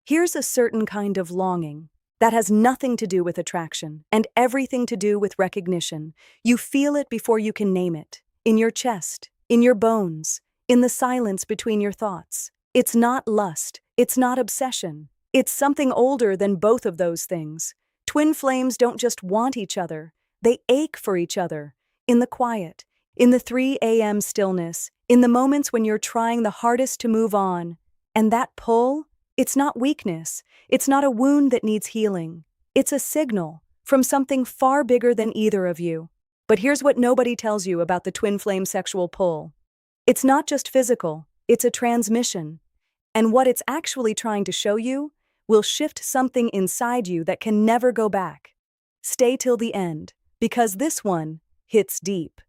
Here's a certain kind of longing that has nothing to do with attraction and everything to do with recognition. You feel it before you can name it, in your chest, in your bones, in the silence between your thoughts. It's not lust, it's not obsession. It's something older than both of those things. Twin flames don't just want each other, they ache for each other. In the quiet, in the 3 a.m. stillness, in the moments when you're trying the hardest to move on. And that pull, it's not weakness, it's not a wound that needs healing. It's a signal from something far bigger than either of you. But here's what nobody tells you about the twin flame sexual pull. It's not just physical, it's a transmission. And what it's actually trying to show you will shift something inside you that can never go back. Stay till the end, because this one hits deep.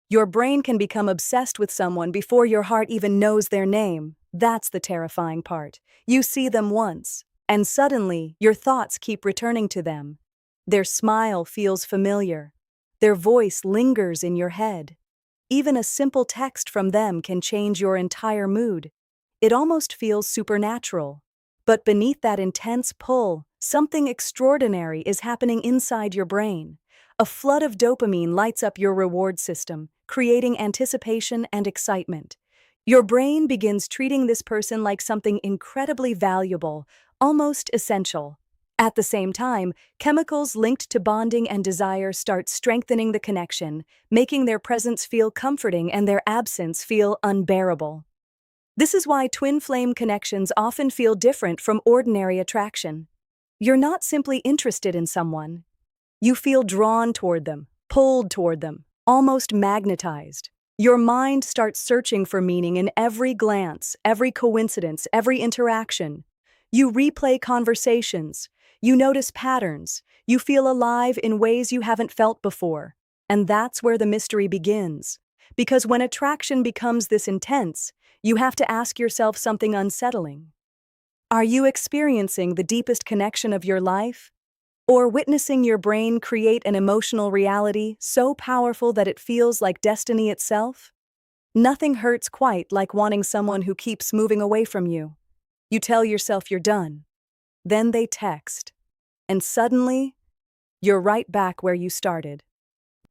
Your brain can become obsessed with someone before your heart even knows their name. That's the terrifying part. You see them once, and suddenly your thoughts keep returning to them. Their smile feels familiar. Their voice lingers in your head. Even a simple text from them can change your entire mood. It almost feels supernatural. But beneath that intense pull, something extraordinary is happening inside your brain. A flood of dopamine lights up your reward system, creating anticipation and excitement. Your brain begins treating this person like something incredibly valuable, almost essential. At the same time, chemicals linked to bonding and desire start strengthening the connection, making their presence feel comforting and their absence feel unbearable. This is why twin flame connections often feel different from ordinary attraction. You're not simply interested in someone. You feel drawn toward them, pulled toward them, almost magnetized. Your mind starts searching for meaning in every glance, every coincidence, every interaction. You replay conversations. You notice patterns. You feel alive in ways you haven't felt before. And that's where the mystery begins. Because when attraction becomes this intense, you have to ask yourself something unsettling. Are you experiencing the deepest connection of your life? Or witnessing your brain create an emotional reality so powerful that it feels like destiny itself? Nothing hurts quite like wanting someone who keeps moving away from you. You tell yourself you're done. Then they text. And suddenly, you're right back where you started.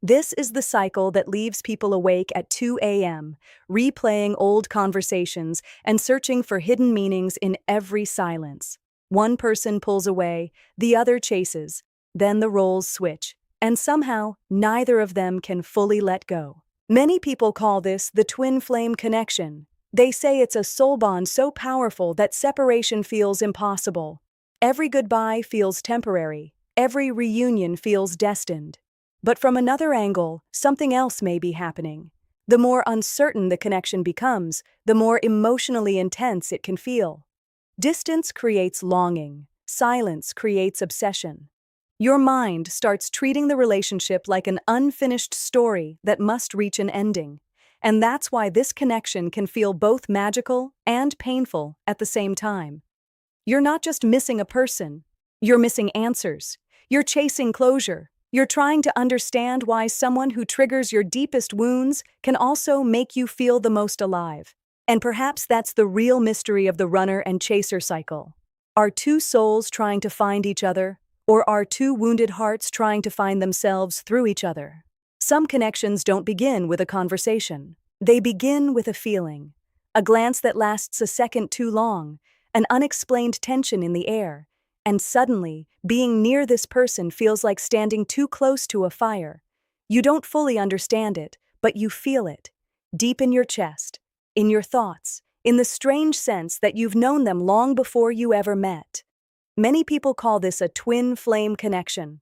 This is the cycle that leaves people awake at 2 a.m., replaying old conversations and searching for hidden meanings in every silence. One person pulls away, the other chases, then the roles switch, and somehow neither of them can fully let go. Many people call this the twin flame connection. They say it's a soul bond so powerful that separation feels impossible. Every goodbye feels temporary. Every reunion feels destined. But from another angle, something else may be happening. The more uncertain the connection becomes, the more emotionally intense it can feel. Distance creates longing. Silence creates obsession. Your mind starts treating the relationship like an unfinished story that must reach an ending. And that's why this connection can feel both magical and painful at the same time. You're not just missing a person. You're missing answers. You're chasing closure. You're trying to understand why someone who triggers your deepest wounds can also make you feel the most alive. And perhaps that's the real mystery of the runner and chaser cycle. Are two souls trying to find each other, or are two wounded hearts trying to find themselves through each other? Some connections don't begin with a conversation. They begin with a feeling, a glance that lasts a second too long, an unexplained tension in the air. And suddenly, being near this person feels like standing too close to a fire. You don't fully understand it, but you feel it, deep in your chest, in your thoughts, in the strange sense that you've known them long before you ever met. Many people call this a twin flame connection,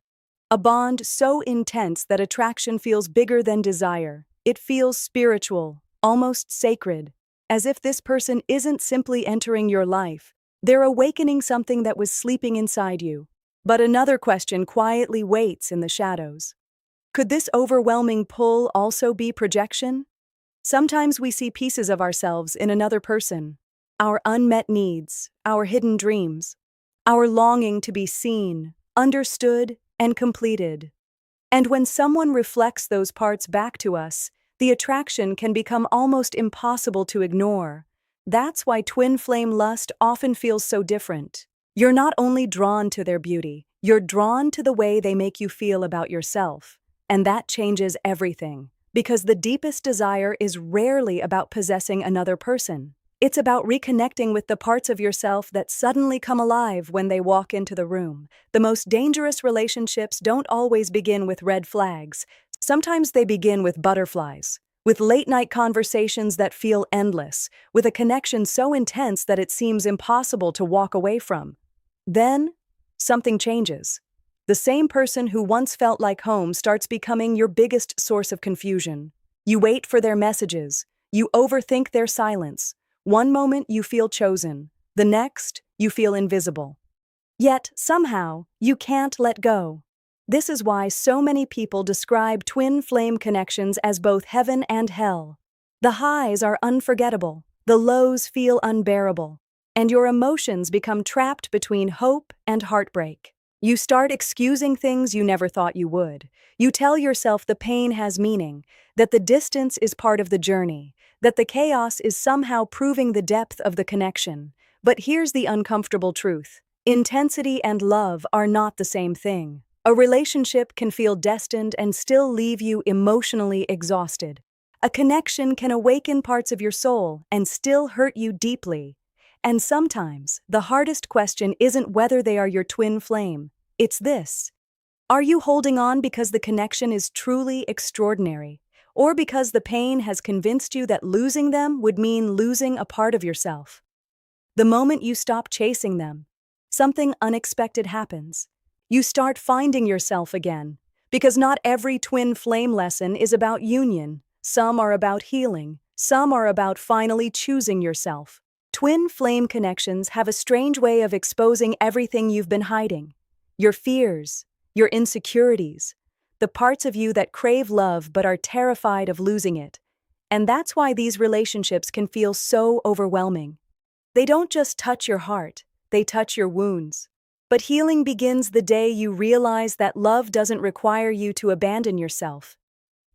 a bond so intense that attraction feels bigger than desire. It feels spiritual, almost sacred, as if this person isn't simply entering your life. They're awakening something that was sleeping inside you. But another question quietly waits in the shadows. Could this overwhelming pull also be projection? Sometimes we see pieces of ourselves in another person. Our unmet needs, our hidden dreams, our longing to be seen, understood, and completed. And when someone reflects those parts back to us, the attraction can become almost impossible to ignore. That's why twin flame lust often feels so different. You're not only drawn to their beauty, you're drawn to the way they make you feel about yourself. And that changes everything, because the deepest desire is rarely about possessing another person. It's about reconnecting with the parts of yourself that suddenly come alive when they walk into the room. The most dangerous relationships don't always begin with red flags. Sometimes they begin with butterflies, with late-night conversations that feel endless, with a connection so intense that it seems impossible to walk away from. Then, something changes. The same person who once felt like home starts becoming your biggest source of confusion. You wait for their messages. You overthink their silence. One moment you feel chosen. The next, you feel invisible. Yet, somehow, you can't let go. This is why so many people describe twin flame connections as both heaven and hell. The highs are unforgettable. The lows feel unbearable. And your emotions become trapped between hope and heartbreak. You start excusing things you never thought you would. You tell yourself the pain has meaning, that the distance is part of the journey, that the chaos is somehow proving the depth of the connection. But here's the uncomfortable truth. Intensity and love are not the same thing. A relationship can feel destined and still leave you emotionally exhausted. A connection can awaken parts of your soul and still hurt you deeply. And sometimes, the hardest question isn't whether they are your twin flame. It's this. Are you holding on because the connection is truly extraordinary, or because the pain has convinced you that losing them would mean losing a part of yourself? The moment you stop chasing them, something unexpected happens. You start finding yourself again, because not every twin flame lesson is about union. Some are about healing. Some are about finally choosing yourself. Twin flame connections have a strange way of exposing everything you've been hiding. Your fears, your insecurities, the parts of you that crave love but are terrified of losing it. And that's why these relationships can feel so overwhelming. They don't just touch your heart, they touch your wounds. But healing begins the day you realize that love doesn't require you to abandon yourself.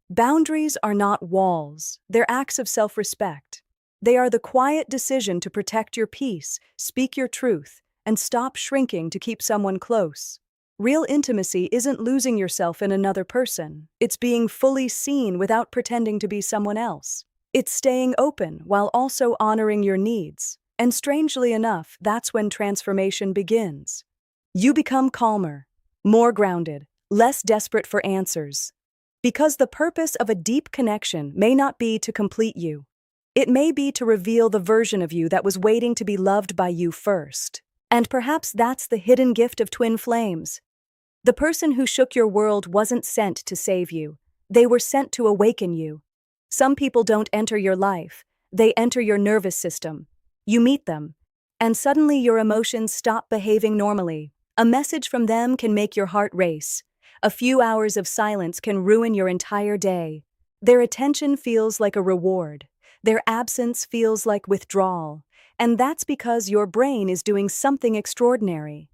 Boundaries are not walls, they're acts of self-respect. They are the quiet decision to protect your peace, speak your truth, and stop shrinking to keep someone close. Real intimacy isn't losing yourself in another person. It's being fully seen without pretending to be someone else. It's staying open while also honoring your needs. And strangely enough, that's when transformation begins. You become calmer, more grounded, less desperate for answers. Because the purpose of a deep connection may not be to complete you. It may be to reveal the version of you that was waiting to be loved by you first. And perhaps that's the hidden gift of twin flames. The person who shook your world wasn't sent to save you. They were sent to awaken you. Some people don't enter your life. They enter your nervous system. You meet them, and suddenly your emotions stop behaving normally. A message from them can make your heart race. A few hours of silence can ruin your entire day. Their attention feels like a reward. Their absence feels like withdrawal. And that's because your brain is doing something extraordinary.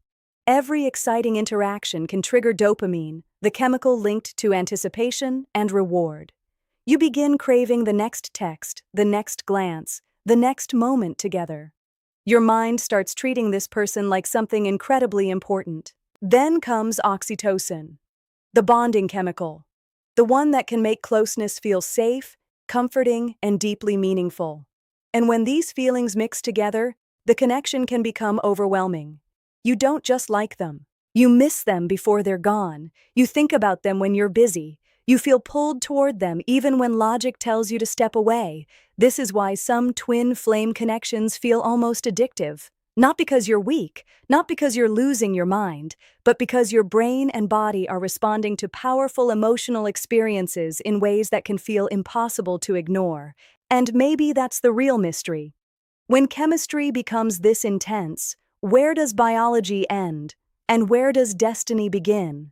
Every exciting interaction can trigger dopamine, the chemical linked to anticipation and reward. You begin craving the next text, the next glance, the next moment together. Your mind starts treating this person like something incredibly important. Then comes oxytocin, the bonding chemical, the one that can make closeness feel safe, comforting, and deeply meaningful. And when these feelings mix together, the connection can become overwhelming. You don't just like them. You miss them before they're gone. You think about them when you're busy. You feel pulled toward them even when logic tells you to step away. This is why some twin flame connections feel almost addictive. Not because you're weak, not because you're losing your mind, but because your brain and body are responding to powerful emotional experiences in ways that can feel impossible to ignore. And maybe that's the real mystery. When chemistry becomes this intense, where does biology end? And where does destiny begin?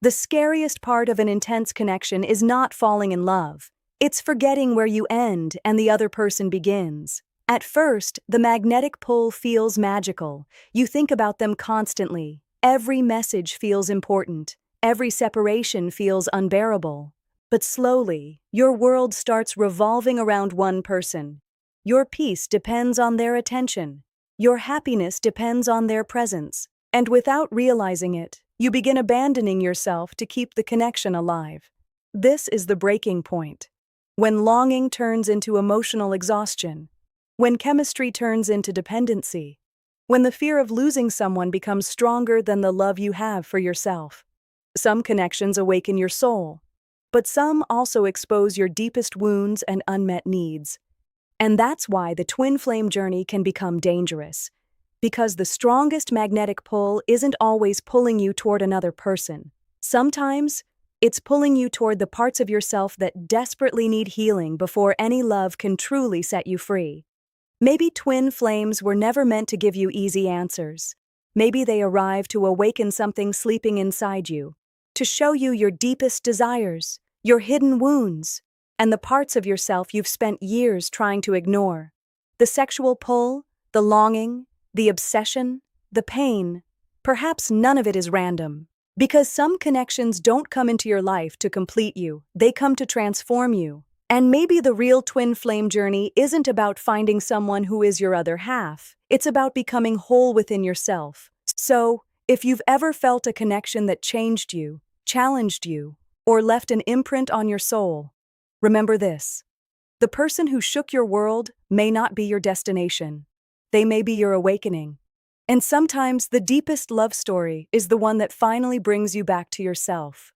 The scariest part of an intense connection is not falling in love. It's forgetting where you end and the other person begins. At first, the magnetic pull feels magical. You think about them constantly. Every message feels important. Every separation feels unbearable. But slowly, your world starts revolving around one person. Your peace depends on their attention. Your happiness depends on their presence, and without realizing it, you begin abandoning yourself to keep the connection alive. This is the breaking point. When longing turns into emotional exhaustion, when chemistry turns into dependency, when the fear of losing someone becomes stronger than the love you have for yourself. Some connections awaken your soul, but some also expose your deepest wounds and unmet needs. And that's why the twin flame journey can become dangerous. Because the strongest magnetic pull isn't always pulling you toward another person. Sometimes, it's pulling you toward the parts of yourself that desperately need healing before any love can truly set you free. Maybe twin flames were never meant to give you easy answers. Maybe they arrived to awaken something sleeping inside you, to show you your deepest desires, your hidden wounds, and the parts of yourself you've spent years trying to ignore. The sexual pull, the longing, the obsession, the pain, perhaps none of it is random. Because some connections don't come into your life to complete you, they come to transform you. And maybe the real twin flame journey isn't about finding someone who is your other half. It's about becoming whole within yourself. So, if you've ever felt a connection that changed you, challenged you, or left an imprint on your soul, remember this. The person who shook your world may not be your destination. They may be your awakening. And sometimes the deepest love story is the one that finally brings you back to yourself.